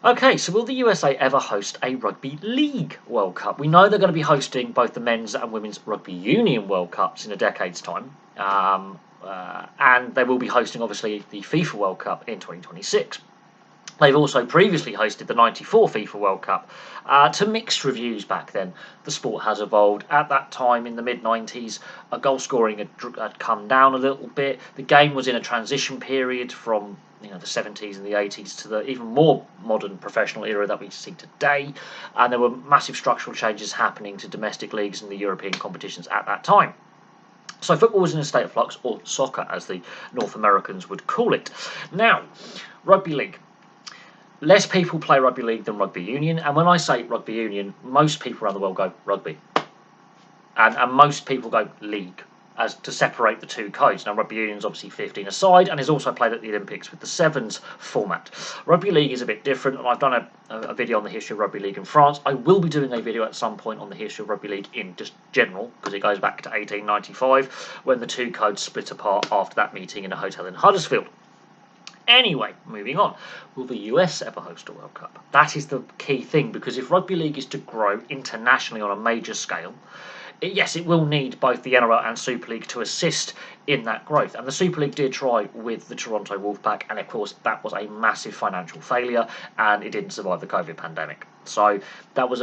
Okay, so will the USA ever host a Rugby League World Cup? We know they're going to be hosting both the men's and women's Rugby Union World Cups in a decade's time. And they will be hosting, obviously, the FIFA World Cup in 2026. They've also previously hosted the '94 FIFA World Cup. To mixed reviews back then. The sport has evolved. At that time, in the mid-90s, goal scoring had come down a little bit. The game was in a transition period from the 70s and the 80s to the even more modern professional era that we see today. And there were massive structural changes happening to domestic leagues and the European competitions at that time. So football was in a state of flux, or soccer as the North Americans would call it. Now, rugby league. Less people play rugby league than rugby union, and when I say rugby union, most people around the world go rugby, and most people go league, as to separate the two codes. Now, rugby union is obviously 15 aside, and is also played at the Olympics with the sevens format. Rugby league is a bit different, and I've done a video on the history of rugby league in France. I will be doing a video at some point on the history of rugby league in just general, because it goes back to 1895, when the two codes split apart after that meeting in a hotel in Huddersfield. Anyway, moving on. Will the US ever host a World Cup? That is the key thing, because if rugby league is to grow internationally on a major scale, yes, it will need both the NRL and Super League to assist in that growth. And the Super League did try with the Toronto Wolfpack, and of course that was a massive financial failure, and it didn't survive the COVID pandemic. So that was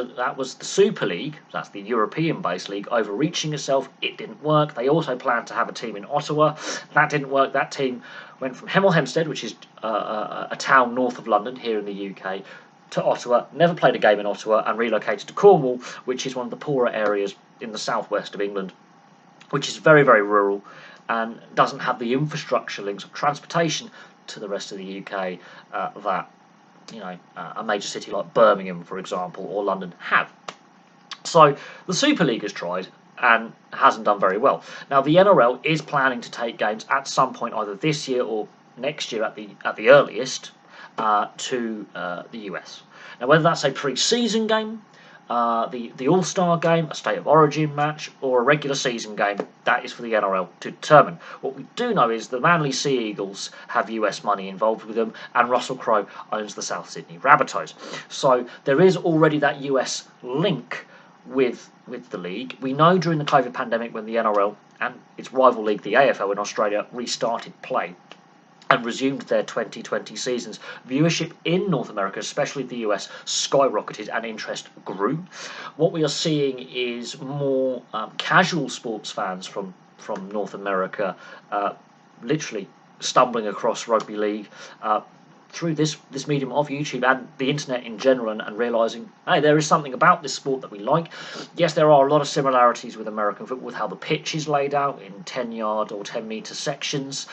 the Super League, that's the European-based league, overreaching itself. It didn't work. They also planned to have a team in Ottawa. That didn't work. That team went from Hemel Hempstead, which is a town north of London here in the UK, to Ottawa, never played a game in Ottawa, and relocated to Cornwall, which is one of the poorer areas in the southwest of England, which is very, very rural and doesn't have the infrastructure links of transportation to the rest of the UK that a major city like Birmingham, for example, or London have. So the Super League has tried and hasn't done very well. Now, the NRL is planning to take games at some point, either this year or next year at the earliest, to the US. Now, whether that's a pre-season game, the All-Star game, a State of Origin match, or a regular season game, that is for the NRL to determine. What we do know is the Manly Sea Eagles have US money involved with them, and Russell Crowe owns the South Sydney Rabbitohs. So there is already that US link with the league. We know during the COVID pandemic, when the NRL and its rival league, the AFL in Australia, restarted play and resumed their 2020 seasons, viewership in North America, especially the US, skyrocketed and interest grew. What we are seeing is more casual sports fans from North America literally stumbling across rugby league through this medium of YouTube and the internet in general, and realising, hey, there is something about this sport that we like. Yes, there are a lot of similarities with American football, with how the pitch is laid out in 10-yard or 10-metre sections.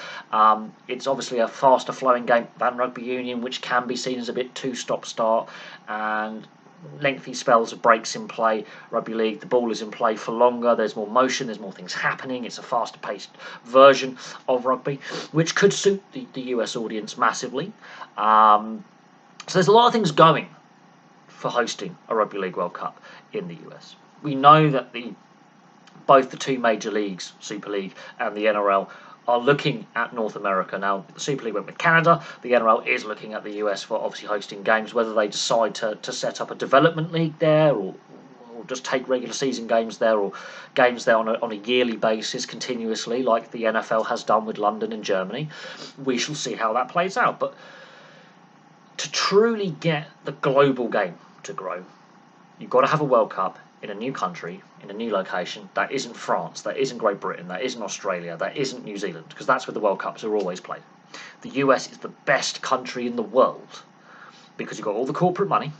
It's obviously a faster flowing game than rugby union, which can be seen as a bit too stop-start, and lengthy spells of breaks in play. Rugby league, the ball is in play for longer, there's more motion, there's more things happening, it's a faster paced version of rugby, which could suit the US audience massively. So there's a lot of things going for hosting a Rugby League World Cup in the US. We know that both the two major leagues, Super League and the NRL, are looking at North America. Now, the Super League went with Canada. The NRL is looking at the US for obviously hosting games. Whether they decide to set up a development league there, or just take regular season games there, or games there on a yearly basis continuously, like the NFL has done with London and Germany, we shall see how that plays out. But to truly get the global game to grow, you've got to have a World Cup in a new country, in a new location. That isn't France, that isn't Great Britain, that isn't Australia, that isn't New Zealand, because that's where the World Cups are always played. The US is the best country in the world because you've got all the corporate money,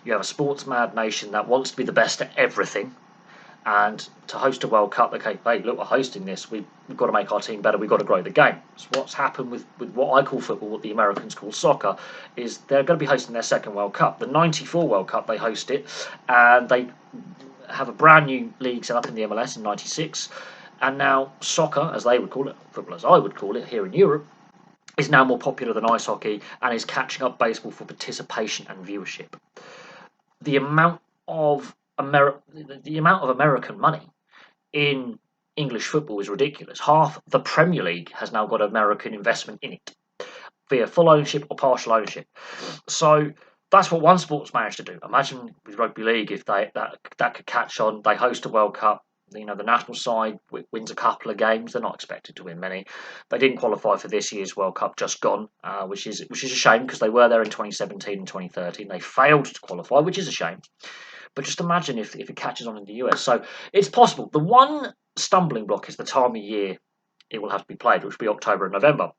you have a sports mad nation that wants to be the best at everything, and to host a World Cup, okay, hey, look, we're hosting this, we've got to make our team better, we've got to grow the game. So what's happened with what I call football, what the Americans call soccer, is they're going to be hosting their second World Cup. The '94 World Cup, they host it, and they have a brand new league set up in the MLS in '96, and now soccer, as they would call it, football as I would call it here in Europe, is now more popular than ice hockey and is catching up baseball for participation and viewership. The amount of American money in English football is ridiculous. Half the Premier League has now got American investment in it, via full ownership or partial ownership. So That's what one sport's managed to do. Imagine with rugby league if that could catch on. They host a World Cup. The national side wins a couple of games. They're not expected to win many. They didn't qualify for this year's World Cup, just gone, which is a shame because they were there in 2017 and 2013. They failed to qualify, which is a shame. But just imagine if it catches on in the US. So it's possible. The one stumbling block is the time of year it will have to be played, which will be October and November.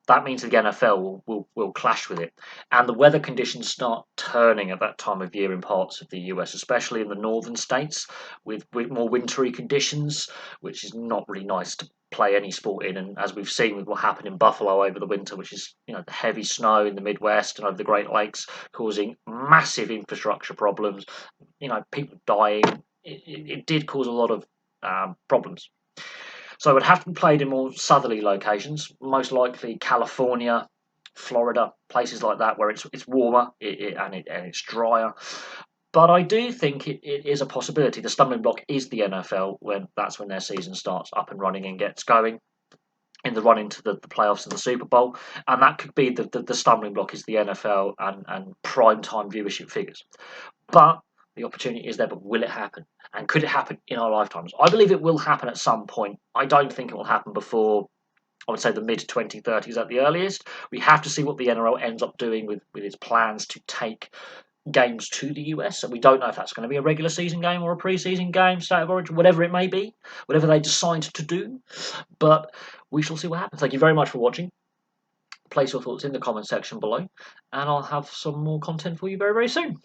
That means the NFL will clash with it. And the weather conditions start turning at that time of year in parts of the US, especially in the northern states with more wintry conditions, which is not really nice to play any sport in. And as we've seen with what happened in Buffalo over the winter, which is the heavy snow in the Midwest and over the Great Lakes, causing massive infrastructure problems, people dying. It did cause a lot of problems. So it would have to be played in more southerly locations, most likely California, Florida, places like that where it's warmer and it's drier. But I do think it is a possibility. The stumbling block is the NFL that's when their season starts up and running and gets going in the run into the playoffs and the Super Bowl, and that could be the stumbling block is the NFL and prime time viewership figures. But the opportunity is there, but will it happen? And could it happen in our lifetimes? I believe it will happen at some point. I don't think it will happen before, I would say, the mid-2030s at the earliest. We have to see what the NRL ends up doing with its plans to take games to the US. And we don't know if that's going to be a regular season game or a pre-season game, state of origin, whatever it may be, whatever they decide to do. But we shall see what happens. Thank you very much for watching. Place your thoughts in the comment section below, and I'll have some more content for you very, very soon.